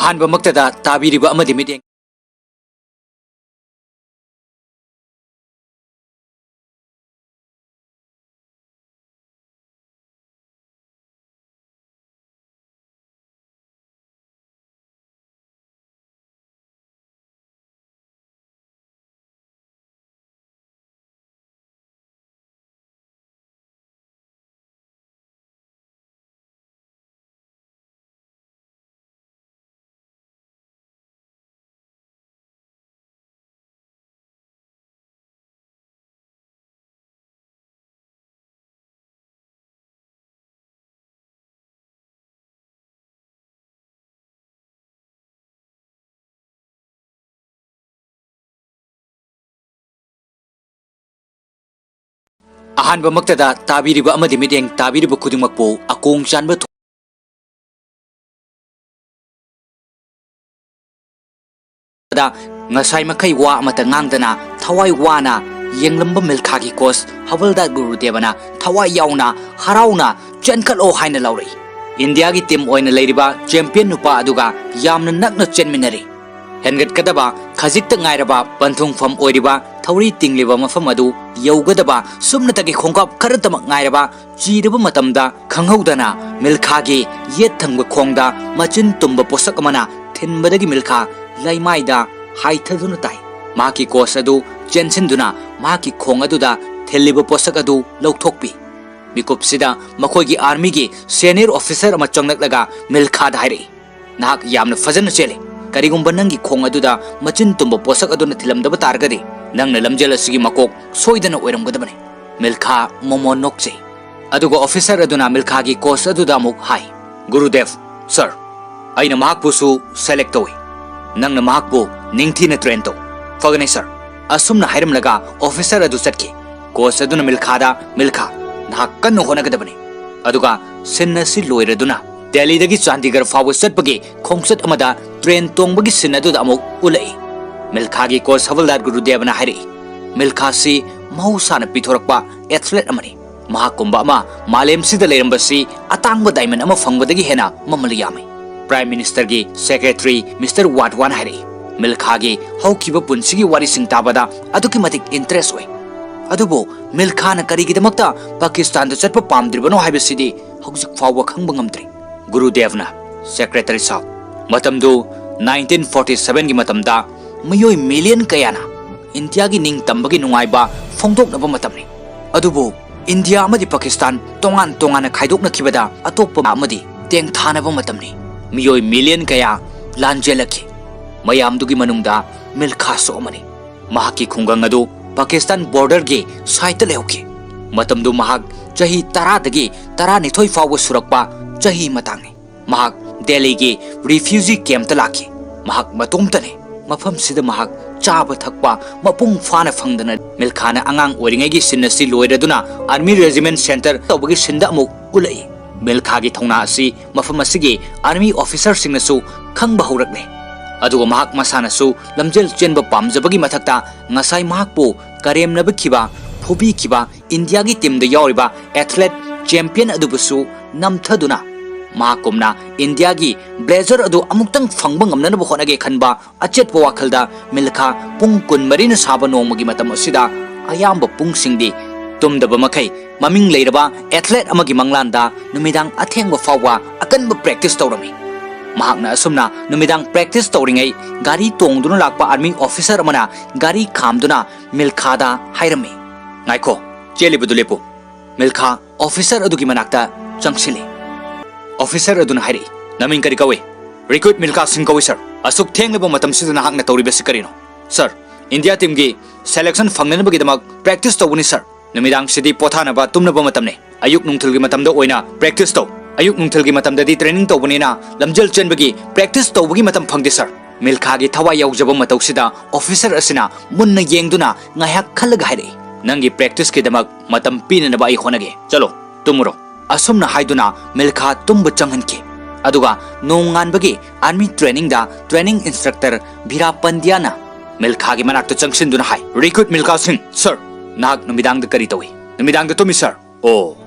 ꯑꯍꯥꯟꯕ ꯃꯛꯇꯗ ꯇꯥꯕꯤꯔꯤꯕ ꯑꯃꯗꯤ ꯃꯤꯠꯌꯦꯡ ꯑꯍꯥꯟꯕ ꯃꯛꯇꯗ ꯇꯥꯕꯤꯔꯤꯕ ꯑꯃꯗꯤ ꯃꯤꯠꯌꯦꯡ ꯇꯥꯕꯤꯔꯤꯕ ꯈꯨꯗꯤꯡꯃꯛꯄꯨ ꯑꯀꯣꯡ ꯆꯥꯟꯕ दा ngasai makai wa amata ngangdana thawai wana yenglamba milkhagi kos hawalda gurudevana thawai yauna harauna chenkalo haina lauri india gi team oina leiriba champion nupa aduga yamna nakna chenminari hengat kadaba khajikta ngairaba panthung fam oiriba thawri tingliba mafam adu yaugadaba sumna tagi khongkap kharatama ngairaba chiraba matamda khanghaudana milkhagi yet thangba khongda machin tumba posak amana thinbadagi milkha laimaida haithaduna tai maki kos adu chensinduna maki khong aduda theliba posak adu lauthokpi mikupsida makhoigi army gi senior officer ama changnaklaga milkha da hairi nahak yamna fajana chele karigumba nangi khong aduda machin tumba posak aduna thilamdaba targadi nangna lamjel asigi makok soidana oiramgadabani milkha momo nokche aduga officer aduna milkha gi kos aduda muk hai gurudev sir aina mahakpusu select toy nangna mahakpu ningthina train to fagane sir asumna hairam laga officer adu chatki kos aduna milkha nahak kanno honagadabani aduga sinna si loiraduna Delhi dagi Chandigarh fawa chatpagi khongsat amada train tongbagi sin adu amuk ulai milkha gi kos hawaldar gurudevna hairi milkha si mahusana pithorakpa athlete amani mahakumba ama malem sida leirambasi atangba diamond ama fangbadagi hena mamali yamai Prime Minister gi Secretary Mr. Wadwan Hari Milkha gi haukiba punsigi wari sing tabada aduki matik interest oi adubo Milkha na karigi damakta Pakistan da chatpa pamdribano haibasidi hauzik fawa khangba ngamdri Gurudevna Secretary Saab matamdu 1947 gi matamda mayoi million kayana India gi ning tambagi nungaiba phongdoknaba matamni adubo India amadi Pakistan tongan khaidokna khibada atokpa amadi tengthanaba matamni miyoi million kaya lanjelaki mayamdugi manungda milkha so amani mahaki khungang adu Pakistan border gi saita lehki matamdu mahak chahi 10 dagi 12 fawa surakpa chahi matangi mahak Delhi gi refugee camp ta laki mahak matomtane mafam sida mahak chaba thakpa mapung fana phangdana milkhana angang oringai gi sinasi loiraduna army regiment center tawagi sinda amuk ulai Milkha gi thongna asi mafam asigi army officer singnasu khangba haurakne aduga mahak masanasu lamjel chenba pamjabagi mathakta ngasai mahakpu karemnaba khiba phobi khiba India gi team da yawriba athlete champion adubusu namthaduna mahakumna India gi blazer adu amuktang phangba ngamnana bo khonage khanba achetpa wakhalda Milkha pung kun marina saba nongmagi matam asida ayamba pung singdi tumdaba makai maming leiraba athlete amagi manglanda numidang athengba fawa akanba practice tawrami mahakna asumna numidang practice tawringai gari tongduna lakpa army officer amana gari khamduna Milkha da hairami ngaiko chelibudu lepu Milkha officer adugi manakta changsili officer aduna hairi namin kari kawe recruit Milkha sing kawe sir asuk thengleba matam siduna hakna tawribe sikarino sir India team gi selection fangnana bagi damak practice tawuni sir Numidang sidi pothana ba tumna ba matamne ayuk nungthul gi matamda oina practice to ayuk nungthul gi matamda di training to bunina lamjel chenbagi practice to bagi matam phangde sir Milkha gi thawai yaujaba matawsida officer asina munna yengduna ngayak khalaga haire nangi practice ki damak matam pinana ba ai khonage chalo tumuro asumna haiduna Milkha tumba changhanki aduga nongan bagi army training da training instructor Bira Pandyana Milkha gi manakta changsinduna hai recruit Milkha Singh sir Nag numidang da kari tawi numidang da tumi sir oh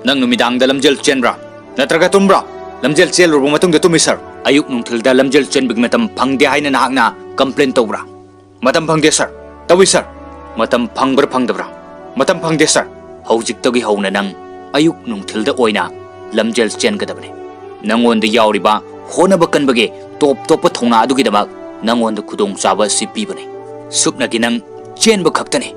nang numidang da lamjel chenbra natraga tumbra lamjel chel rubu matung da tumi sir ayuk nungthilda lamjel chenbig matam phangde haina nahakna complain tawbra matam phangde sir tawi sir matam phangbra phangdabra matam phangde sir hojik tagi hauna nang ayuk nungthilda oina lamjel chengadabne nangonda yauriba honaba kanbage top top thongna adugidamak nangonda khudong chaba sipibane suknagi nang chenba khaktane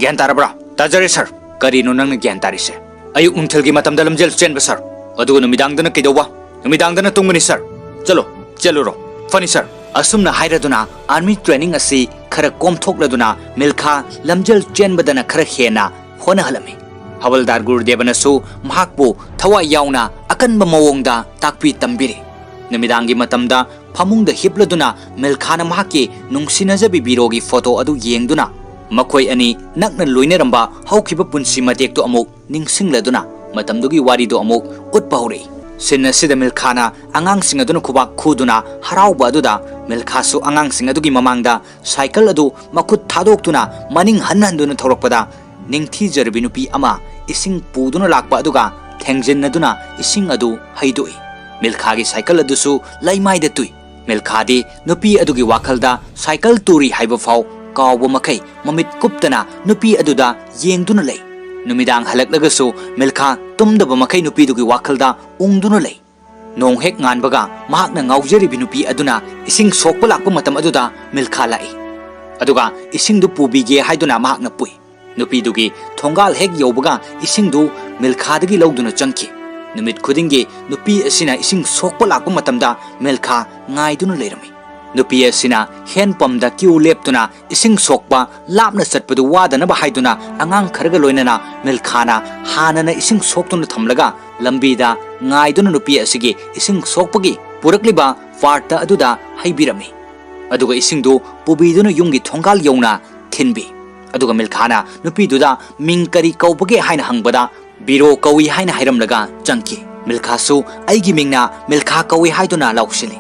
gyan tarabra tajare sir karino nang gyan tarise ayuk nungthilgi matamda lamjel chenba sir adugo numidangdana kidawwa numidangdana tungmani sir chalo cheluro fani sir asumna hairaduna army training asi khara komthokladuna milkha lamjel chenbadana khara hena hona halami hawaldar gurudevana su mahakbu thawa yauna akanba mawongda takpi tambiri numidangi matamda phamungda hipladuna milkhana mahaki nungsinajabi birogi photo adu yengduna makoi ani nakna loinaramba hawkiba punsi matekto amuk ningsingladuna matamdugi warido amuk utpa hore sinna sida milkhana angang singaduna khubak khuduna harauba aduda milkhasu angang singadugi mamangda cycle adu makut thadokduna maning hanhanduna thorokpada ningthi jarbi nupi ama ising puduna lakpa aduga thengjinnaduna ising adu haidoi milkhagi cycle adusu laimaida tui milkhadi nupi adugi wakhalda cycle turi haiba fau kawbo makai mamit kuptana nupi aduda yengduna lei numidang halaklagasu milkha tumdaba makai nupi dugi wakhalda ungduna lei nong hek nganbaga mahakna ngaujari binupi aduna ising sokpa lakpa matam aduda milkha lai aduga ising du pubige haiduna mahakna pui nupi dugi thongal hek yobaga ising du milkha dagi lawduna changki numit khudingi nupi asina ising sokpa lakpa matamda milkha ngaiduna leirami nupi asina hen pamda kiu leptuna ising sokpa lapna satpadu wadana ba haiduna angang kharaga loinana milkhana hanana ising soktuna thamlaga lambida ngaiduna nupi asigi ising sokpagi purakliba farta aduda haibirami aduga ising du pubiduna yungi thongal yona thinbi aduga milkhana nupi duda mingkari kaubage haina hangbada biro kawi haina hairamlaga changki milkhasu aigi mingna milkha kawi haiduna lauksili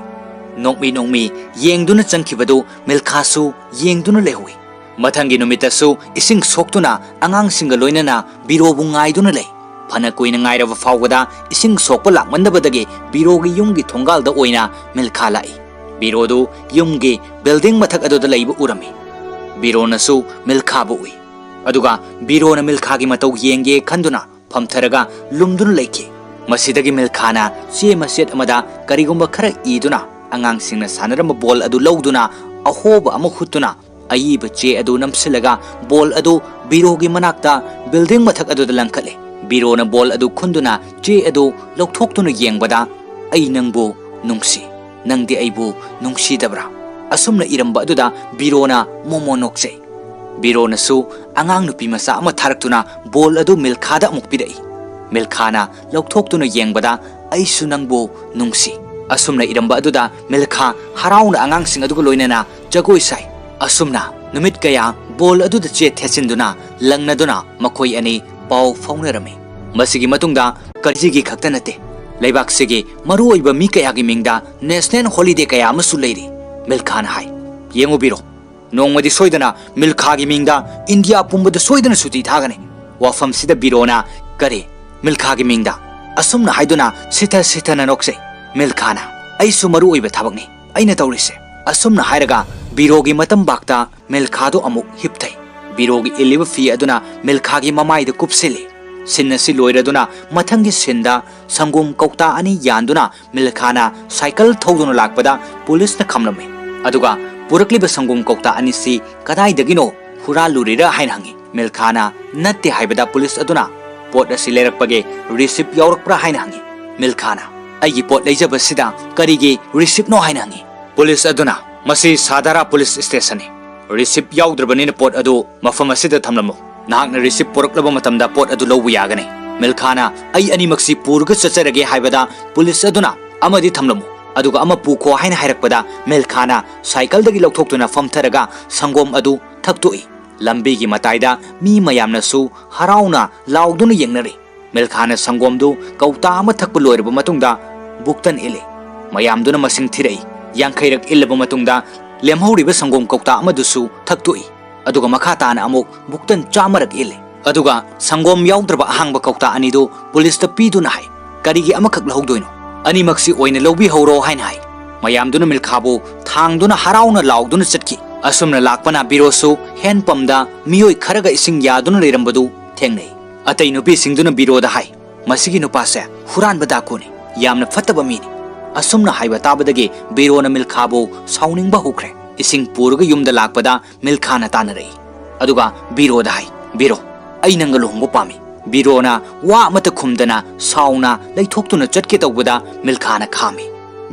nongmi yengduna changkibadu milkhasu yengduna lehui mathangi numitasu ising soktuna angang singa loinana biro bu ngaiduna lei phana koina ngairaba fawgada ising sokpa lakmandabadagi birogi yumgi thongalda oina milkha lai birodu yumgi building mathak aduda leiba urami bironasu milkha bu ui aduga birona milkhagi matau yenge khanduna phamtharaga lumduna leiki masidagi milkhana che maset amada karigumba khara iduna angang singna sanaramba ball adu lawduna ahoba amu khutuna ayiba che adu namsilaga ball adu birogi manakta building mathak adu langkhale birona ball adu khunduna che adu lokthokduna yengbada ai nangbu nungsi nangdi aibu nungsi dabra asumna iramba aduda birona momonokse birona su angang nupi masa ama tharaktuna ball adu milkhada amuk pidai milkhana lokthokduna yengbada aisu nangbu nungsi asumna iramba aduda milkha harauna angang sing aduga loinana jagoi sai asumna numit kaya bol aduda che thesinduna langnaduna makoi ani pau faunarami masigi matungda karjigi khaktanate leibak sigi maru oiba mi kaya gi mingda national holiday kaya amasu leiri milkhan hai yengu biro nongmadi soidana milkha gi mingda india pumbada soidana suti thagane wafam sida birona kare milkha gi mingda asumna haiduna sita na nokse milkhana aisu maru oiba thabakni aina tawrise asumna hairaga birogi matam bakta milkhado amuk hipthai birogi iliba fi aduna milkhagi mamaida kupsili sinna si loiraduna mathangi sinda sangum kokta ani yanduna milkhana cycle thoduna lakpada police na khamlame aduga purakliba sangum kokta ani si kadai dagino huralurira hainhangi milkhana natte haibada police aduna pot asi lerakpage receipt yaurakpra hainhangi milkhana aigi pot leijabasida karigi receipt no hainhangi police aduna masi sadara police station receipt yaudrbanina pot adu mafam asida thamlamo nahakna receipt poraklaba matamda pot adu lobu yagane milkhana ai ani maksi purga chacharage haibada police aduna amadi thamlamo aduga ama pukho haina hairakpada milkhana cycle dagi lokthokduna famtharaga sangom adu thaktu'i lambi gi mataida mi mayamna su harauna lauduna yengnari milkhana sangomdu kauta ama thakpu loirba matungda buktan ile mayamduna masing thirai yankairak ilaba matungda lemhoriba sangom kauta amadusu thaktu'i aduga makhatana amuk buktan chamarak ile aduga sangom yaudrba ahangba kauta anidu police ta piduna hai karigi amakhak lahogdoino ani maksi oina lobi horo hain hai mayamduna milkhabu thangduna harauna lauduna chatki asumna lakpana birosu hen pamda miyoi kharaga ising yaduna leirambadu thengnei atai nupi singduna biroda hai masigi nupase huran badakuni yamna fattaba mini asumna haiba tabadagi birona milkhabu sauningba hukre ising purga yumda lakpada milkhana tanarei aduga biroda hai biro ai nanga lohongbo pami birona wa mata khumdana sauna leithokhtuna chatke tawbada milkhana khami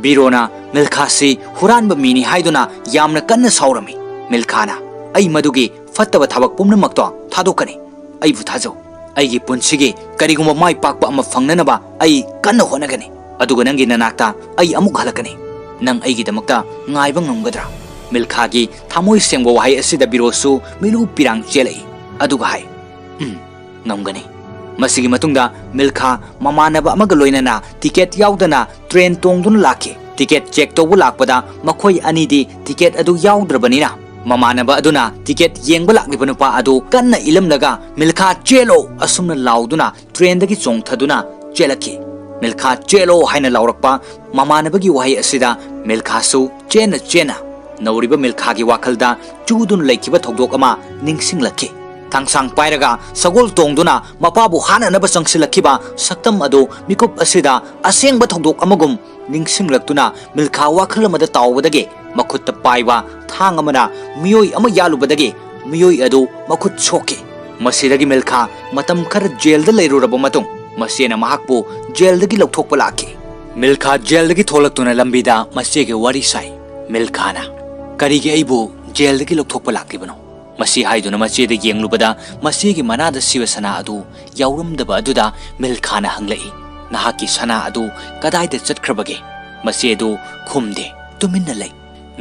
birona milkhasi huranba mini haiduna yamna kanna saurami milkhana ai madugi fattaba thabak pumnamakto thadokani ai bu thajau ai gi punsigi kariguma mai pakpa ama fangnanaba ai kanna honagani aduga nangi nanakta ai amuk halakani nang ai gi damakta ngaiba ngamgadra milkhagi thamoi sengbo wahai asida birosu milu pirang chelai aduga hai ngamgani masigi matungda milkha mamanaba amaga loinana ticket yaudana train tongduna lakhi ticket check tawbu lakpada makhoi anidi ticket adu yaudrabanina mamanaba aduna ticket yengba lakliba nupa adu kanna ilamlaga milkha chelo asumna lauduna train dagi chongthaduna chelakhi milkha chelo haina laurakpa mamanabagi wahai asida milkha su chena nauriba milkhagi wakhalda chudun laikiba thogdok ama ningsinglakhi tangsang pairaga sagol tongduna mapabu hana naba sangsilakhiba saktam adu mikup asida asengba thogdok amagum ningsinglaktuna milkha wakhal amada tawbadagi makhutta paiba thang amana miyoi ama yalubadagi miyoi adu makhut soki masidagi milkha matam khar jail da leiruraba matung masena mahakbu jail dagi lokthokpa lakhi milkha jail dagi tholaktuna lambida masege wari sai milkhana karigi aibu jail dagi lokthokpa laklibano masi haiduna macheda yenglubada masigi manada sivasana adu yauramdaba aduda milkhana hanglai nahaki sana adu kadaida chatkrabage masedu khumde tuminna lei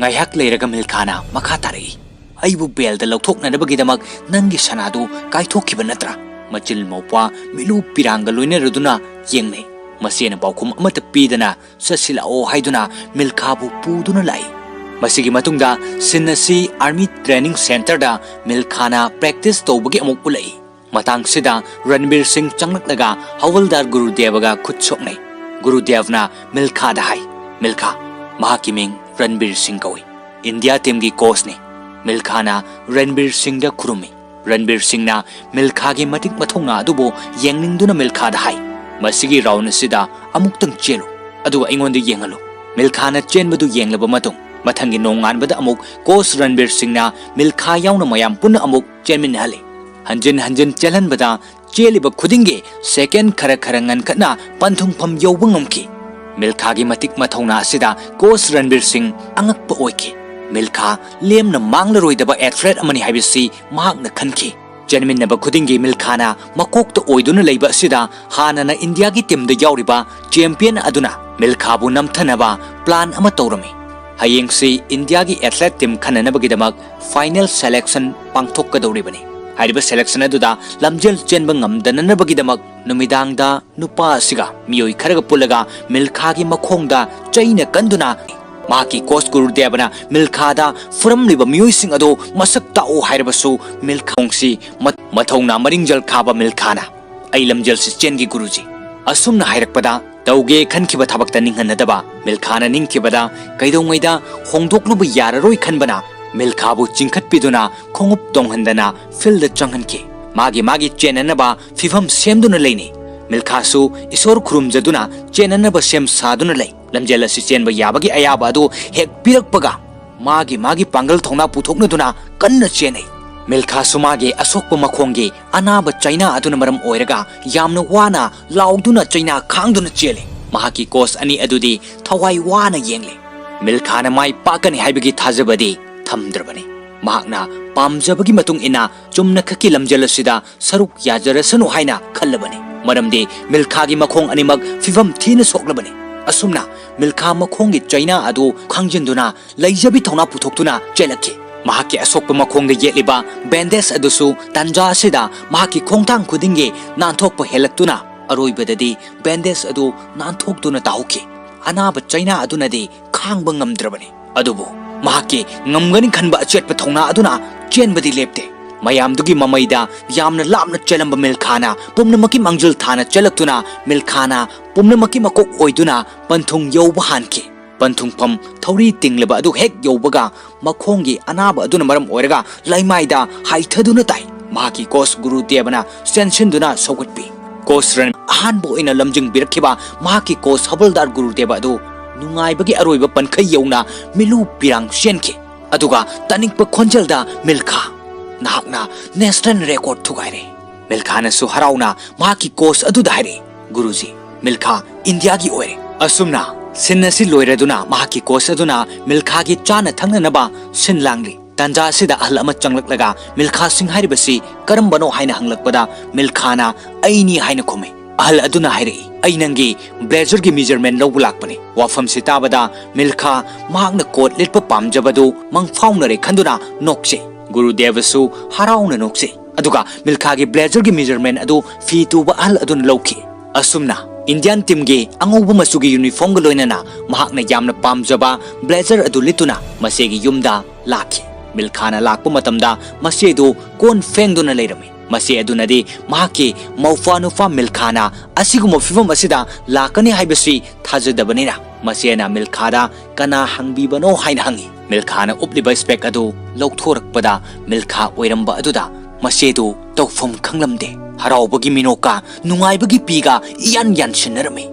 ngaihak leiraga milkhana makha tarai aibu belda lokthoknanabagi damak nangi sanadu kaithokkiba natra machil mopwa milu piranga loinaruduna yengne masena baukhum amata pidana sasila o haiduna milkhabu puduna lai masigi matungda sinasi army training center da milkhana practice tawbagi amuk pulai matang sida Ranbir Singh changlaknaga hawaldar Gurudevaga khutsoknai Gurudevna milkha da hai milkha mahaki ming Ranbir Singh kawi India team gi coach ne milkhana Ranbir Singh da khurumi Ranbir Singh na milkha gi matik mathonga adubo yengningduna milkha da hai masigi round sida amuktang chelo aduga ingonde yengalu milkhana chenbadu yenglaba matung mathangi nongan bada amuk coach Ranbir Singh na milkha yauna mayam punna amuk chenmin hale hanjin chalan bada cheliba khudinge second khara ngan khana panthung pham yobang ngamki milkha gi matik mathona sida coach Ranbir Singh angakpa oike milkha lemna manglaroidaba athlete amani haibisi mahakna khanki janminnaba khudinge milkhana makokta oiduna leiba sida hanana India gi team da yauriba champion aduna milkha bu namthanaba plan ama tawrami hayengsi India gi athlete team khananabagi damak final selection pangthokka dawribani hariba selection aduda lamjel chenba ngamdananabagi damak numidangda nupa asiga miyoi kharaga pulaga milkha gi makhongda chaina kanduna maki coach Gurudevna milkha da furamliba miyoi sing ado masak ta'o hairabasu milkha ongsi mathongna maringjal khaba milkhana ai lamjel si chengi guruji asumna hairakpada tauge khankiba thabakta ninghanadaba milkhana ningkibada kaidongaida hongdoklubu yararoi khanbana milkhabu chingkhatpiduna khongup tonghandana field changhanki magi chenanaba fifam semduna leini milkhasu isor khurumjaduna chenanaba sem saduna lei lamjela si chenba yabagi ayaba adu hek pirakpaga magi pangal thongna puthoknaduna kanna chenai milkhasu magi asokpa makhongi anaba chaina aduna maram oiraga yamna wana lauduna chaina khangduna chele mahaki coach ani adudi thawai wana yengle milkhana mai pakani haibagi thajabadi thamdrabani mahakna pamjabagi matung ina chumna khaki lamjel asida saruk yajarasanu haina khallabani maramdi milkhagi makhong animak fifam thina soklabani asumna milkha makhongi chaina adu khangjinduna leijabi thona puthoktuna chelakhi mahaki asokpa makhongda yetliba bandage adusu tanja asida mahaki khongtang khudinge nanthokpa helaktuna aroibadadi bandage adu nanthokduna tahukhi anaba chaina adunadi khangba ngamdrabani adubu mahaki ngamgani khanba achetpa thongna aduna chenbadi lepte mayamdugi mamaida yamna lapna chelamba milkhana pumnamaki mangjul thana chelaktuna milkhana pumnamaki makok oiduna panthung yauba hanki पंथुंगफम थौरी तिंगलबा अदु हेक यौबगा मखोंगी अनाब अदुना मरम ओइरगा लाइमाइदा हाइथदुना ताई माकी कोस गुरुदेवना सेंसिनदुना सौगटपी कोस run अहानबो इना लमजिंग बिरखिबा माकी कोस हबलदार गुरुदेव अदु नुंगाइबगी अरोइबा पनखै यौना मिलु पिरांग सेनखि अदुगा तनिकपा खोंजलदा Milkha नाहकना national record थुगाइरे मिल्खानसु हराउना माकी कोस अदुदा हाइरे गुरुजी Milkha India की ओइरे असुमना सिन्नसी लोइरदुना माकी कोस अदुना मिल्खागी चाना थंगनबा सिनलांगली तंजा सिदा अहल अमा चंगलकलगा मिल्खा सिंह हाइरबसी करमबनो हाइना हंगलकपदा मिल्खाना अइनी हाइना खुमे अहल अदुना हाइरे अइ नंगी ब्लेजर की मेजरमेंट लौबु लाकपने वाफम सिताबदा मिल्खा मांगना कोट लिटप पामजबदु मंगफाउनरे खंदुना नोक्से गुरुदेवसु हराउना नोक्से अदुगा मिल्खा की ब्लेजर की मेजरमेंट अदु फी तुबा अहल अदुना लौखि असुमना इंडियन टीम के अंगौब मसुगी यूनिफॉर्म लोइनना महाकना यामना पामजबा ब्लेजर अदु लितुना मसेगी युमदा लाखि मिल्खाना लाकपा मतमदा मसेदु कोन फेंगदुना लेरमे मसे अदुनदी महाके मौफानुफा मिल्खाना असिगुम फिवम असिदा लाकनी हाइबसी थाजदबनेना मसेना मिल्खादा कना हंगबीबनो हाइन हंगी मिल्खाना उपलिबा स्पेक अदु लौथोरकपदा मिल्खा ओइरंबा अदुदा मसेदु तौफम खंगलमदे हराउबगी मिनोका नुंगाइबगी पीगा इयान यान सिनरमे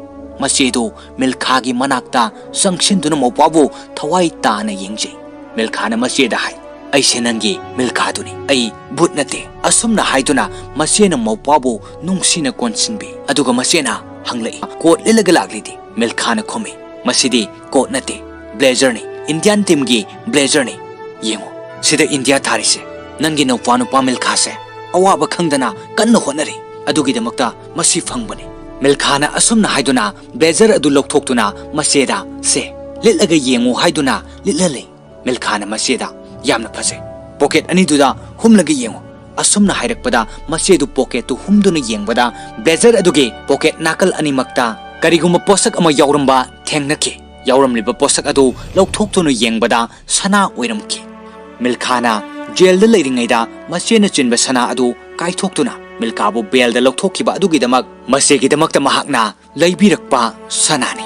मसेदु मिल्खागी मनाक्ता संगसिनदुना मौपाबु थवाई ताना येंजे मिल्खाना मसेदा हाय ऐसे नंगी मिल्खादुनी ऐ भूत नते असुमना हाइदुना मसेना मौपाबु नुंगसिना कोनसिनबे अदुगा मसेना हंगलई कोट लिलगा लागलिदि मिल्खाना खोमे मसिदी कोट नते ब्लेजर ने इंडियन टीम की ब्लेजर ने येंगो सिदा इंडिया थारिसे नंगी नौपानुपा मिल्खासे अवाब खंगदना कन्न होनरे अदुगिदमक्ता मसी फंगबने मिल्खाना असुमना हाइदुना ब्लेजर अदु लौथोक्तुना मसेदा से लिलगा येंगो हाइदुना लिलले मिल्खाना मसेदा यामना फसे पॉकेट अनिदुदा हुमलगा येंगो असुमना हाइरकपदा मसेदु पॉकेट तु हुमदुना येंगबदा ब्लेजर अदुगे पॉकेट नाकल अनिमक्ता करिगुम पोसक अमा यावरंबा थेंगनखे यावरमलिबा पोसक अदु लौथोक्तुना येंगबदा सना ओइरमखे मिल्खाना जेल लेरिंगैदा मसेना चिनबा सना अदु काइथोक्तुना मिल्खाबु बेल लौथोखिबा अदुगिदमक मसेगिदमक्ता महाकना लैबिरकपा सनानि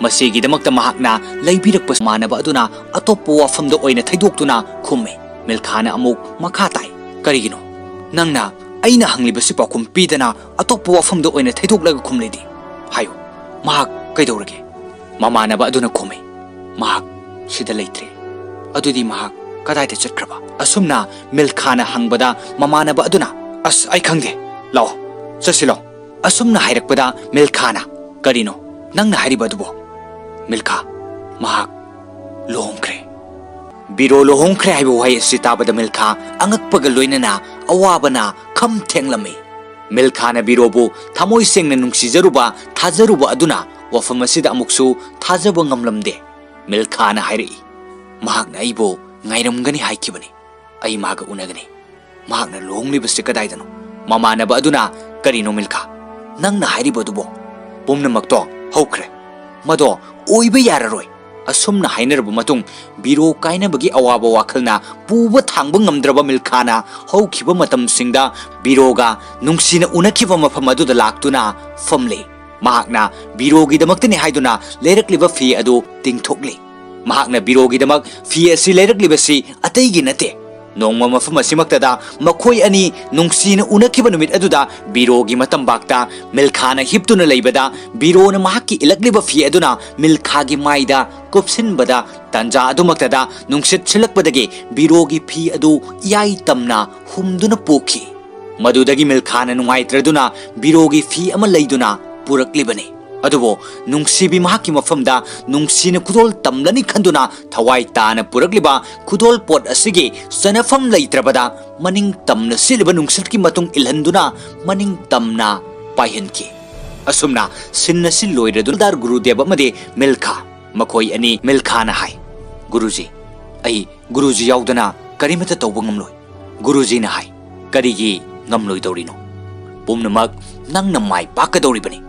मसेगिदमक्ता महाकना लैबिरकपा मानबा अदुना अतोप्पो वाफमदो ओइना थैदोक्तुना खुम्मे मिल्खाना अमुक मखा ताई करिगिनो नंगना अइना हंगलिबसि पाखुम पीदना अतोप्पो वाफमदो ओइना थैदोक्लगा खुमलेदि हायो महाक कैदौरगे ममानबा अदुना खुमे महाक सिदा लैत्रे अदुदि महाक कदाइदा चटख्रबा असुमना मिल्खाना हंगबदा ममानबा अदुना अस आई खंगदे लाओ चसिलो असुमना हाइरकपदा मिल्खाना करिनो नंगना हाइरिबदुबो मिल्खा महाक लोहंख्रे बिरो लोहंख्रे हाइबो हाइ सिताबदा मिल्खा अंगकपगा लोइनना अवाबना खम थेंगलमे मिल्खाना बिरोबु थमोइ सेंगना नुंगसिजरुबा थाजरुबा अदुना वफम असिदा अमुक्सु थाजबो ngamlamde मिल्खाना हाइरि महाकना आइबो ngairamgani haikibani ai maga unagani mahakna longlibase kadaidano mamanaba aduna karino milkha nangna hairibodubo pumnamakto hokre mado oiba yararoi asumna hainarbu matung biro kainabagi awaba wakhalna puba thangba ngamdraba milkhana hokhiba matam singda biroga nungsina unakiba mafam aduda laktuna famle mahakna birogi damaktani haiduna lerakliba fi adu tingthokle महाकना बिरोगी दमक फी असि लेरकलिबसि अतैगी नते नोंगमा मफम असिमक्तदा मखोय अनि नुंगसिना उनखिबा नुमित अदुदा बिरोगी मतम बाक्ता मिल्खाना हिप्तुना लैबदा बिरोना महाकि इलकलिबा फी अदुना मिल्खागी माइदा कुपसिनबदा तंजा अदुमक्तदा नुंगसित सिलकपदगे बिरोगी फी अदु याई तमना हुमदुना पोखि मदुदगी मिल्खाना नुंगाइत्रदुना बिरोगी फी अमा लैदुना पुरकलिबने अदुबो नुंगसिबि महाकि मफमदा नुंगसिना कुदोल तमलनि खंदुना थवाई ताना पुरकलिबा कुदोल pot असिगे सनफम लैत्रबदा मनिंग तमना सिलिबा नुंगसितकी मतुंग इलहंदुना मनिंग तमना पायहनकी असुमना सिन्ना सिल्लोइरदुलदार गुरुदेव अमदे मिल्खा मखोई अनि मिल्खाना हाय गुरुजी आई गुरुजी याउदना करिमता तौबा ngamloi गुरुजीना हाय करिगी ngamloi दौरिनो पुमनमक नंगना माइ पाकदौरिबनी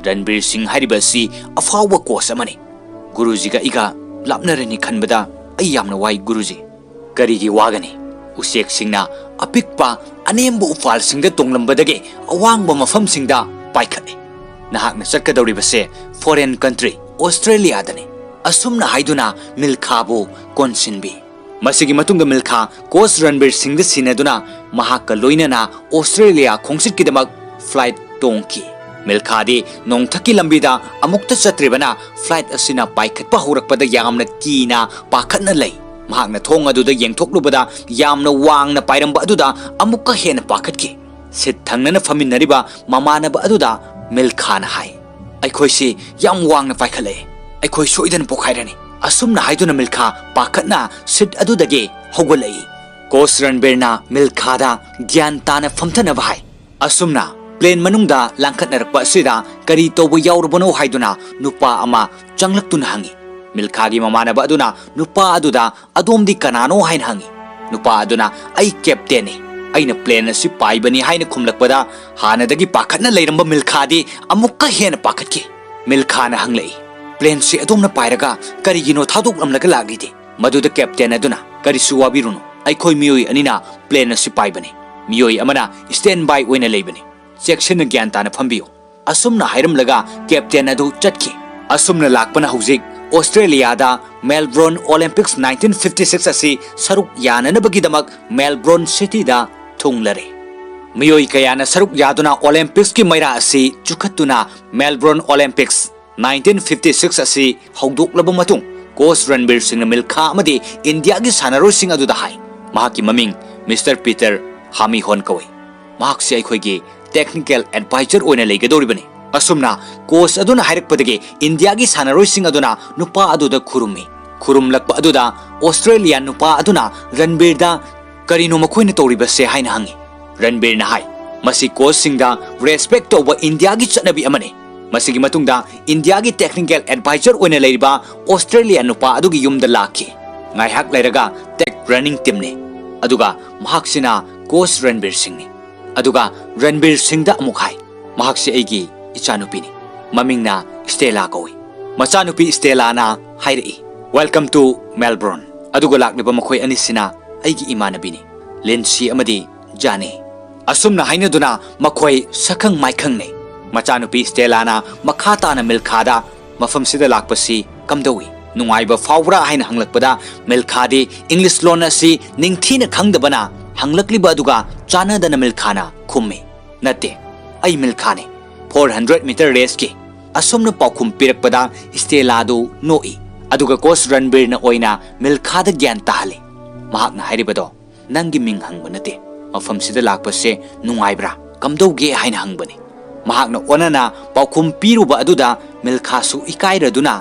रणबीर सिंह हारिबसी अफावा कोस अमने गुरुजी का इगा लापनरनी खनबदा आई यामना वाई गुरुजी करिगी वागनी उसेक सिंगना अपिकपा अनेम्बु उफाल सिंगदा तोंगलंबदगे अवांगबा मफम सिंगदा पाइखने नहाकना चटकदौरिबसे फॉरेन कंट्री ऑस्ट्रेलिया दने asumna haiduna milkhabu konsinbi masigi matungda milkha coach Ranbir Singh sinaduna mahakka loinana Australia khongsit kidamak flight tongki milkha di nongthaki lambida amukta chatribana flight asina paikhatpa horakpada yamna kina pakhatna lei mahakna thong aduda yengthoklubada yamna wangna pairamba aduda amukka hena pakhatki sit thangnana faminariba mamanaba aduda milkha na hai aikhoisi yam wangna paikhale aikoi soidan pokhairani asumna haiduna milkha pakhatna sit adudage hogolai coach Ranbir na milkha da gyan tana famthana bahai asumna plane manungda langkhatnarakpa sida kari tobu yaurubano haiduna nupa ama changlaktuna hangi milkha gi mamanaba aduna nupa aduda adomdi kanano hain hangi nupa aduna ai captain ni aina plane si paibani haina khumlakpada hanadagi pakhatna leiramba milkha di amukka hena pakhatki milkha na hanglei plane si adumna pairaga karigino thaduk lamlaga lagide maduda captain aduna kari suwabirunu aikhoi miyoi anina plane si paibani miyoi amana standby oina leibani section gyan tana phambiyo asumna hairamlaga captain adu chatki asumna lakpana hujik Australia da Melbourne Olympics 1956 asi saruk yananabagidamak Melbourne city da thunglare miyoi kayana saruk yaduna Olympics ki maira asi chukhatuna Melbourne Olympics 1956 asi hongdoklaba matung coach Ranbir Singh na milkha amadi India gi sanaroi sing adu da hai mahaki maming Mr. Peter Hami Hon kawai mahak si aikhoi gi technical advisor oina leigadoribani asumna coach aduna hairakpadage India gi sanaroi sing aduna nupa aduda khurumlakpa aduda Australia nupa aduna Ranbir da karino makhoina toribase haina hangi Ranbir na hai masi coach singda respect over India gi chanabi amane masigi matungda India gi technical advisor oina leiriba Australia nupa adugi yumda lakhi ngai hak leiraga tech running team ne aduga mahaksina coach Ranbir Singh ni aduga Ranbir Singh da amuk hai mahaksi aigi ichanupi ni mamingna Stella kawi machanupi Stella na hairi welcome to Melbourne aduga lakliba makhoi anisina aigi imanabi ni Lindsay amadi Jani asumna hainaduna makhoi sakhang maikhang nei machanupi Stella na makhata na milkha da mafam sida lakpasi kamdawi nungaiba fawra haina hanglakpada milkha di English lon asi ningthina khangdabana hanglakliba aduga chanadana milkha na khummi natte ai milkha ne 400 meter race ki asumna paukhum pirakpada Stella du noi aduga coach Ranbir na oina milkha da gyan tahale mahakna hairibado nangi ming hangba nate mafam sida lakpase nungaibra kamdauge haina hangbani mahakna onana paukhum piruba aduda milkha su ikairaduna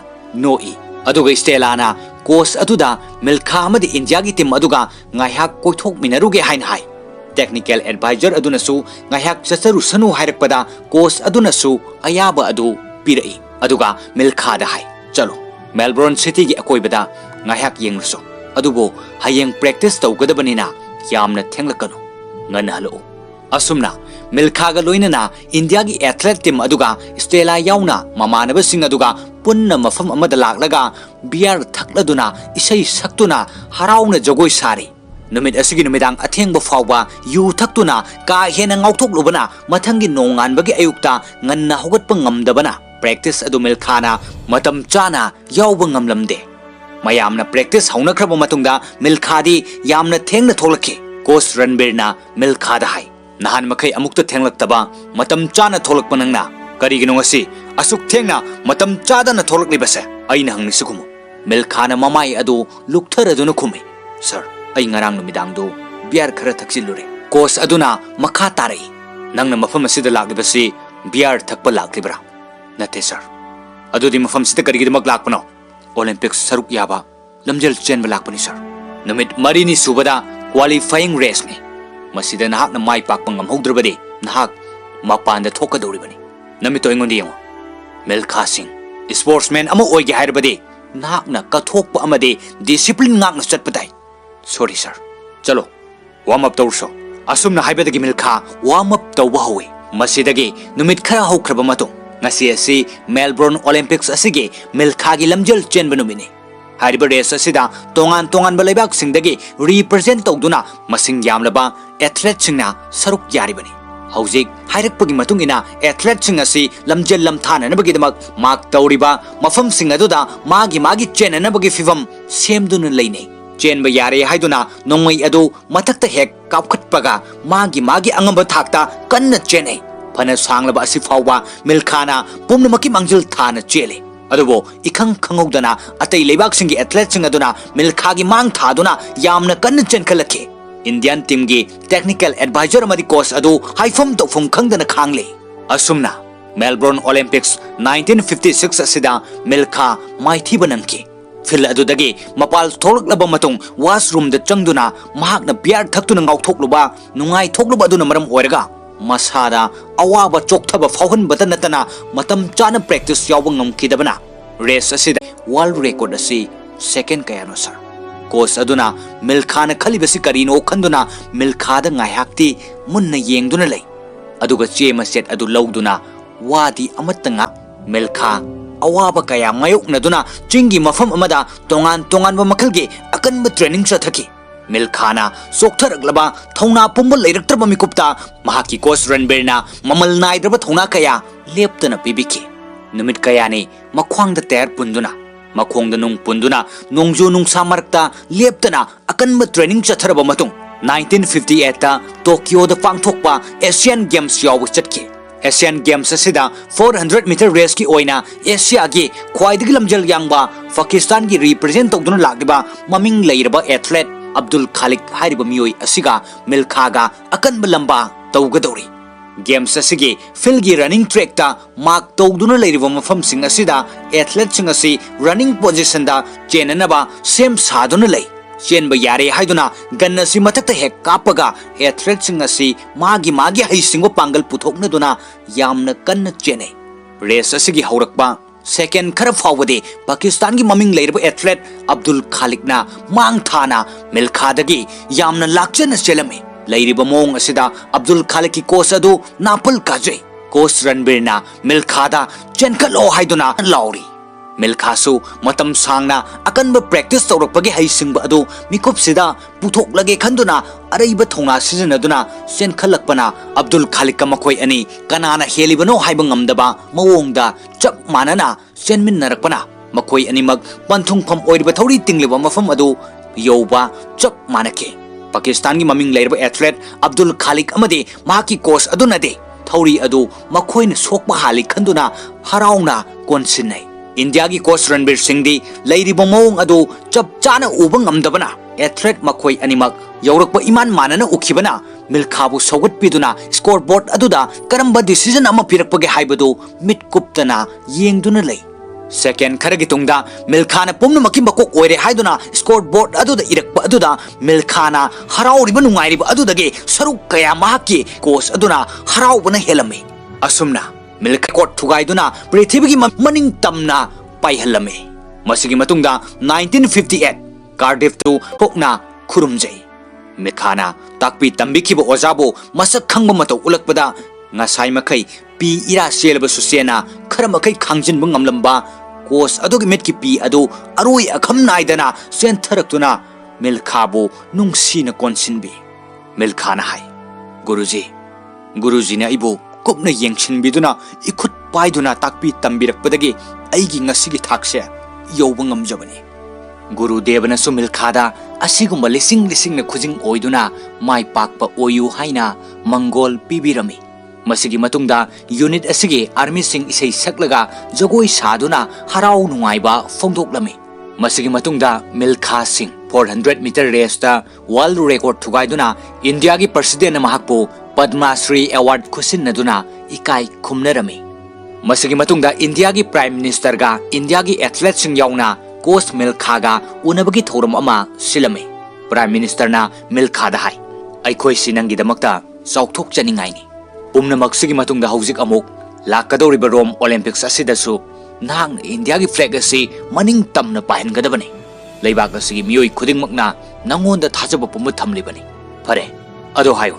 noi aduga Stella na coach aduda milkha amadi India gi team aduga ngaihak koithok minaruge haina hai technical advisor aduna su ngaihak chacharu sanu hairakpada coach aduna su ayaba adu pirai aduga milkha da hai chalo Melbourne city gi akoibada ngaihak yengruso adubo hayeng practice tawgadabanina yamna thenglakanu ngan halo asumna milkha ga loinana India gi athlete team aduga Stella yauna mamanaba sing aduga punna mafam amada laklaga beer thakladuna isai saktuna harauna jogoi sari numit asigi numidang athengba fawba yu thaktuna ka hena ngauthok mathangi nongan bagi ayukta nganna hogatpa ngamdabana practice adu milkhana matam chana yawba ngamlamde mayamna practice haunakraba matungda milkhadi yamna thengna tholakhi coach Ranbir na milkha da hai nahan makai amukta thenglaktaba matam chana tholakpa nangna karigino ngasi asuk thengna matam chada na tholaklibase aina hangni sikumu milkhana mamai adu lukthar aduna khumi sir ai ngarang numidang do biar khara thaksilure coach aduna makha tarai nangna mafam asida laklibasi biar thakpa laklibra nate sir adudi mafam sida karigidamak lakpano Olympics saruk yaba lamjel chenba lakpani sir numit marini subada qualifying race ni masida nahak na mai pakpa ngamhogdrabadi nahak mapanda thokadoribani namito ingondi yango Milkha Singh sportsman ama oige hairabadi nahak na kathokpa amade discipline ngak na chatpadai sorry sir chalo warm up tawso asumna haibadagi Milkha warm up tawba hawi masidagi numit khara hokraba matung ngasi asi Melbourne Olympics asigi Milkha gi lamjel chenba numini hariba race asida tongan balaibak singdagi represent tawduna masing yamlaba athlete singna saruk yaribani Hauzik hairikpagi matung ina athlete sing asi lamjel lamthana na bagi damak mark tawriba mafam sing aduda magi chen na bagi fivam semduna leine chen ba yare haiduna nongmai adu mathakta hek kapkhatpaga magi angamba thakta kanna chene phana sanglaba asi fawba milkhana pumnamaki mangjil thana chele adubo ikhang khangogdana atei lebak singi athlete sing aduna milkhagi mang thaduna yamna kanna chen khalakhe Indian team gi technical advisor amadi coach adu haifam tofum khangdana khangle asumna Melbourne Olympics 1956 asida Milkha maithi banangki fil adudagi mapal tholaklaba matung washroom da changduna mahakna beer thaktuna ngauthokluba nungai thokluba aduna maram oiraga masada awaba chokthaba fauhan batanatana matam chana practice yawa ngamkidabana race asida world record asi second kayano sir Coach aduna Milkhana khalibasi karino khanduna Milkhada ngaihakti munna yengduna lei aduga chema set adu lauduna wadi amatanga Milkha awaba kaya mayokna duna chingi mafam amada tongan ba makhalge akanba training sathaki Milkhana sokthaраklaba thongna pumbal leiraktraba mikupta mahaki coach Ranbirna mamal naidraba thongna kaya leptana pibiki numit kaya ni makhwangda ter punduna Makhongda nung punduna nongju nung samarkta leptana akanba training chatharaba matung 1958 ta Tokyo da pangthokpa Asian Games yawu chatki Asian Games asida 400 meter race ki oina Asia gi khwaidagi lamjal yangba Pakistan gi represent tawduna lagiba maming leiraba athlete Abdul Khalik hairiba miyoi asiga Milkhaga akanba lamba tawgadori Games asigi filgi running track ta mark tawduna leiriba mafam sing asida athlete sing asi running position da chenanaba same saduna lei chenba yare haiduna ganna si mathakta hek kapaga athlete sing asi magi hai singwa pangal puthokna duna yamna kanna chene race asigi haurakba second khara fawade Pakistan gi maming leiriba athlete Abdul Khalik na mang thana Milkhadagi yamna lakchana chelame Lairiba mong asida Abdul Khalik ki coach adu napal kajai coach Ranbirna Milkhada chenkalo haiduna lauri Milkhasu matam sangna akanba practice tawrakpagi haisingba adu mikup sida puthok lage khanduna araiba thongna sijanaduna chenkhalakpana Abdul Khalik ka makhoi ani kanana helibano haiba ngamdaba mawongda chap manana chenminnarakpana makhoi ani mag panthung pham oiriba thori tingliba mafam adu yoba chap manake Pakistan gi maming leirba athlete Abdul Khalik amade mahaki coach aduna de thori adu makhoina sokpa hali khanduna harauna konsinai India gi coach Ranbir Singh di leiriba mawong adu chap chana uba ngamdabana athlete makhoi animak yaurakpa iman manana ukhibana Milkhabu sogat piduna scoreboard aduda karamba decision ama pirakpage haibadu mitkuptana yengduna lei Second kharagi tungda Milkhana pumna makim bakok oire haiduna scoreboard aduda irakpa aduda Milkhana harauriba nungairiba adudage saruk kaya mahaki coach aduna haraubana helame asumna Milkha court thugaiduna prithibigi maning tamna paihalame masigi matungda 1958 Cardiff tu hokna khurumjai Milkhana takpi tambikhiba ojabo masak khangba matau ulakpada ngasai makai pi ira selba susena kharamakai khangjinba ngamlamba coach adugi metki pi adu aroi akham naidana sentharaktuna Milkhabu nungsina konsinbi Milkhana hai Guruji na ibu kupna yengshinbiduna ikut paiduna takpi tambirakpadagi aigi ngasigi thakse yoba ngamjabani Guru Devana su Milkhada asigumba lising na khujing oiduna mai pakpa oyu haina mangol pibirami Masigi matungda unit asigi army sing isai saklaga jagoi saduna harau nungaiba phongdoklami masigi matungda Milkha Singh 400 meter race ta world record thugaiduna India gi president mahakpu Padma Shri award khusinnaduna ikai khumnarami masigi matungda India gi prime minister ga India gi athlete sing yauna coach Milkha ga unabagi thoram ama silame prime minister na Milkha da hai aikhoi sinangi damakta chauthok chaningai ni Umna maksigi matungda haujik amuk lakadoriba Rome Olympics asidasu nang India gi flag asi maning tamna pahengadabani leibak asigi miyoi khudingmakna nangonda thajaba pum thamlibani phare ado hayo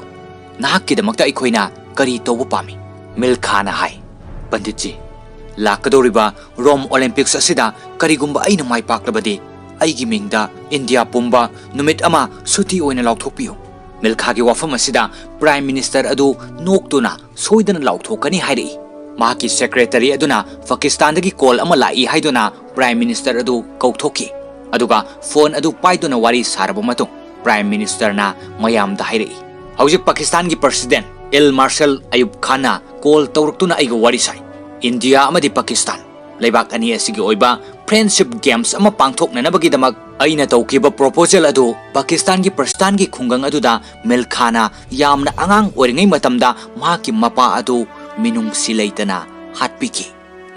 nahakki damakta ikhoina kari tobu pami Milkhana hai panditji lakadoriba Rome Olympics asida karigumba aina mai paklabadi aigi mingda India pumba numit ama suti oina lauthokpiyo मिल्खागी वाफम असिदा prime minister अदु नोक्तुना सोइदना लाउथोकनी हाइरई माकी secretary अदुना पाकिस्तान कॉल अमा लाई हाइदुना प्राइम मिनिस्टर अदु कौथोकी अदुगा फोन अदु पाइदुना वारी सारब मतुंग प्राइम मिनिस्टर ना मयामदा हाइरई हौजिक पाकिस्तान की प्रेसिडेंट इल मार्शल अयूब खान कॉल तौरक्तुना आइगो वारी साइ इंडिया अमदी पाकिस्तान लेबाक अनि असिगी ओइबा फ्रेंडशिप गेम्स अमा पांगथोकननबगीदमक अइना तौकीबा प्रोपोजल अदु पाकिस्तान की प्रेसिडेंट की खुंगंग अदुदा मिल्खाना यामना अंगांग ओरिङै मतमदा माकी मपा अदु मिनुंग सिलैतना हाटपिकी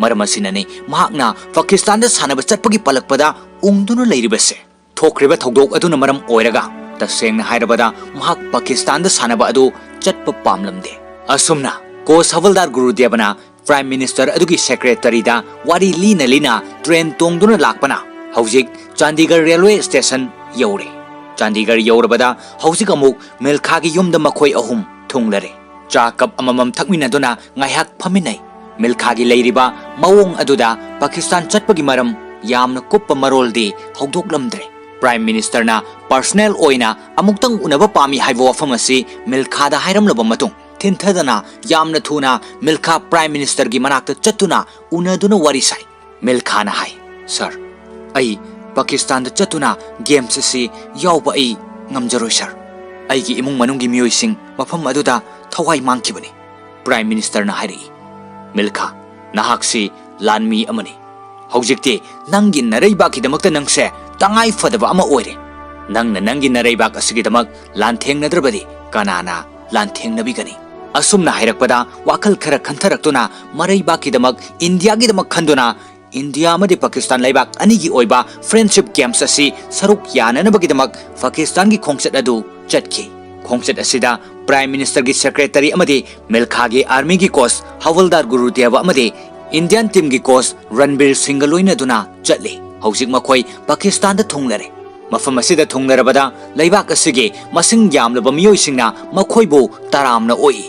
मरम असिनने महाकना पाकिस्तान दा सानब चटपगी पलकपदा उंगदुनु लैरिबसे थोक्रिबा थौदोक अदुना मरम ओइरगा तसेंगना हाइरबदा महाक पाकिस्तान दा सानब अदु चटप पामलमदे असुमना कोस हवलदार गुरुदेवना प्राइम मिनिस्टर अदुगी सेक्रेटरी दा वारी लीना लीना ट्रेन तोंगदुना लाकपना हौजिक चंडीगढ़ रेलवे स्टेशन यौरे चंडीगढ़ यौरबदा हौजिक अमुक मिल्खागी युमदा मखोय अहुम थुंगलरे चा कप अममम थकमिनदुना ngaihak phaminai मिल्खागी लैरिबा मवोंग अदुदा पाकिस्तान चटपगी मरम यामना कुप्पा मरोलदि हौदोकलमद्रे प्राइम मिनिस्टर ना पर्सनल ओइना अमुक्तंग उनबा पामी हाइबो वफम असि मिल्खादा हाइरमलबा मतुंग थिनथदना यामना थुना मिल्खा प्राइम मिनिस्टर की मनाक्ता चतुना उनदुना वारी साइ मिल्खाना हाइ सर आई पाकिस्तान दा चतुना गेम्स असि यावबा आई ngamjaroi sir aigi imung manung gi mioi sing mafam aduda thawai mangkibani prime minister ना हाइरई मिल्खा नाहाक्सी लानमी अमनी हौजिक्ते नंगी नरैबाकीदमक्त नंगसे तंगाई फदबा अमा ओइरे नंगना नंगी नरैबाक असिगीदमक लानथेंगनद्रबदि कनाना लानथेंगनबिगनी असुमना हाइरकपदा वाखल खरा खंथरक्तुना मरैबाकीदमक इंडियागीदमक खंदुना इंडिया मदि पाकिस्तान लैबाक अनिगी ओइबा फ्रेंडशिप गेम्स असि सरुक याननबगीदमक पाकिस्तान की खोंगचत अदु चटखि खोंगचत असिदा प्राइम मिनिस्टर की सेक्रेटरी अमदि मिल्खागी आर्मी की कोच हवलदार गुरुदेव अमदि इंडियन टीम की कोच रणबीर सिंह लोइनदुना चटले हौजिक मखोय पाकिस्तान दा थुंगलरे मफम असिदा थुंगलरबदा लैबाक असिगे मसिंग यामलबा मियोइसिंगना मखोयबो तरामना ओइ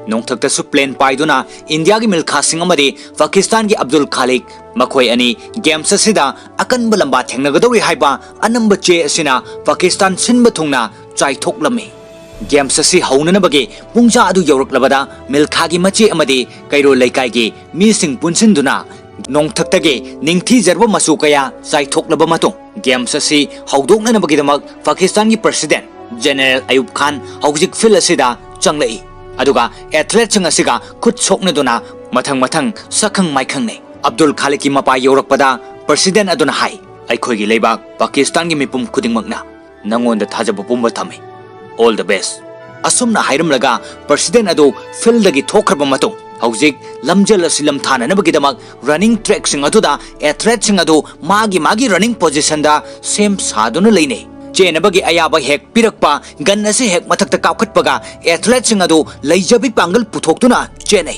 नोंथक्तसु प्लेन पाइदुना इंडिया की मिल्खा सिंह अमदि पाकिस्तान की अब्दुल खालिक मखोय अनि गेम्स असिदा अकनब लंबा थेंगनगदौरि हाइबा अनंब चे असिना पाकिस्तान सिनबा थुंगना चाइथोकलमे गेम्स असि हौननबगे पुंजा अदु यौरकलबदा मिल्खागी मचे अमदि कैरो लैकाइगे मीसिंग पुनसिनदुना नोंथक्तगे निंगथि जरबो मसु कया चाइथोकलब मतुं गेम्स असि हौदोकननबगीदमक पाकिस्तान की प्रेसिडेंट जनरल अयूब खान हौजिक फिल असिदा चंगलई अदुगा एथलेट संग असिगा खुद सोकनदुना मथंग मथंग सखंग माइखंगने अब्दुल खालिक की मपा यौरकपदा प्रेसिडेंट अदुना हाई अखोइगी लैबाक पाकिस्तान की मिपुम खुदिंगमकना नंगोंदा थाजब पुंबा थमे ऑल द बेस्ट असुमना हाइरमलगा प्रेसिडेंट अदु फील्ड की थोखरब मतुं हौजिक लमजल असि लमथाननबगीदमक रनिंग ट्रैक सिंग अदुदा एथलेट सिंग अदु मागी रनिंग पोजीशन दा सेम सादुना लैने चेनबगी अयाबा हेक पिरकपा गन असे हेक मथक्ता कावखटपगा एथलेट सिंग अदु लैजबी पांगल पुथोक्तुना चेनै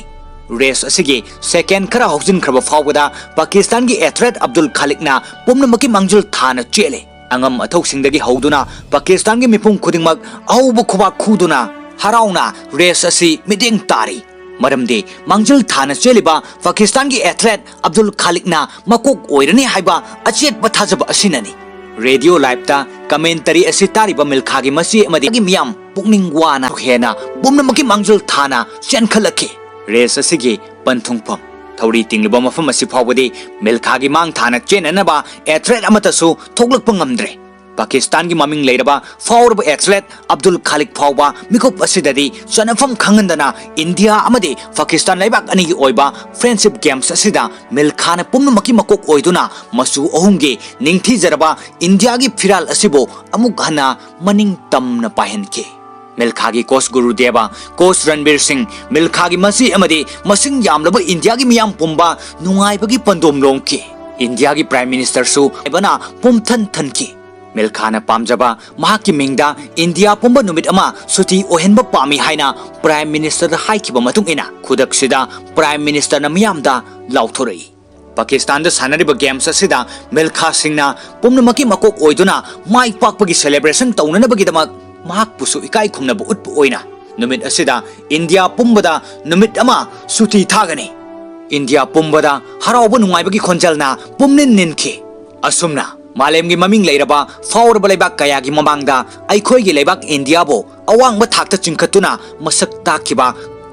रेस असिगे सेकेंड खरा हौजिन खरब फावबदा पाकिस्तान की एथलेट अब्दुल खालिकना पुमनमकी मांगजुल थाना चेले अंगम अथौसिंगदगी हौदुना पाकिस्तान की मिपुम खुदिंगमक अहौबा खुबा खुदुना हराउना रेस असि मिदेंग तारी मरमदे मांगजुल थाना चेलिबा पाकिस्तान की एथलेट अब्दुल खालिकना मकोक ओइरनी हाइबा अचेत बथाजब असिननी रेडियो लाइव ता कमेंटरी असि तारिबा मिल्खागी मसी अमदि मियाम पुकनिंग वाना हेना पुमनमकी मांगजुल थाना चेनखलखे रेस असिगे पंथुंगफम थौरी तिंगलिबा मफम असि फावबदि मिल्खागी मांग थाना चेननबा एथलेट अमतसु थोगलकपा ngamdre पाकिस्तान की ममिंग लेरबा फावरब एथलेट अब्दुल खालिक फावबा मिकुप असिददि चनफम खंगंदना इंडिया अमदि पाकिस्तान लैबाक अनिगी ओइबा फ्रेंडशिप गेम्स असिदा मिल्खाना पुमनमकी मकोक ओइदुना मसु अहुंगे निंगथि जरबा इंडिया की फिराल असिबो अमुक हना मनिंग तमना पाहेनके मिल्खागी कोच गुरुदेवा कोच रणबीर सिंह मिल्खागी मसी अमदि मसिंग यामलब इंडिया की मियाम पुंबा नुंगाइबगी पंदोम लोंके इंडिया की प्राइम मिनिस्टर सु एबना पुमथन थनकी मिल्खाना पामजबा महाकी मिंगदा इंडिया पुंबा नुमित अमा सुटी ओहेनबा पामी हाइना प्राइम मिनिस्टर हाइखिबा मतुंग इना खुदकसिदा प्राइम मिनिस्टर न मियामदा लाउथोरई पाकिस्तान द सानरिबा गेम्स असिदा मिल्खा सिंहना पुमनमकी मकोक ओइदुना माइ पाकपगी सेलिब्रेशन तौननबगीदमक महाकपुसु इकाई खुमनबु उत्पु ओइना नुमित असिदा इंडिया पुंबदा नुमित अमा सुटी थागनी इंडिया पुंबदा हरावबा नुंगाइबगी खोंजलना पुमनिन निनखे असुमना मालेमगी ममिंग लेरबा फाउरबा लेबाक कयागी ममांगदा अखोइगी लेबाक इंडिया बो अवांगबा थाकता चिंखतुना मसक ताखिबा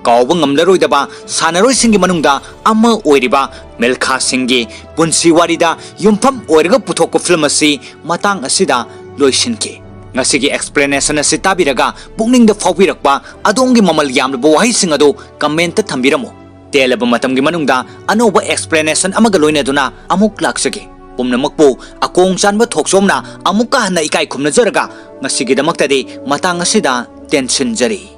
काउबा ngamlaroidaba sanaroisingi manungda ama oiriba melkha singgi punsi warida yumpham oirga puthokko film asi matang asida loisinki ngasigi explanation asi tabiraga pukningda fawbirakpa adongi mamal yamlabo wahi sing ado comment ta thambiramo telaba matamgi manungda anoba explanation amaga loinaduna amuk laksagi pumnamakpo akong chanba thoksomna amukka hana ikai khumna jaraga ngasigi damaktadi matang asida tension jari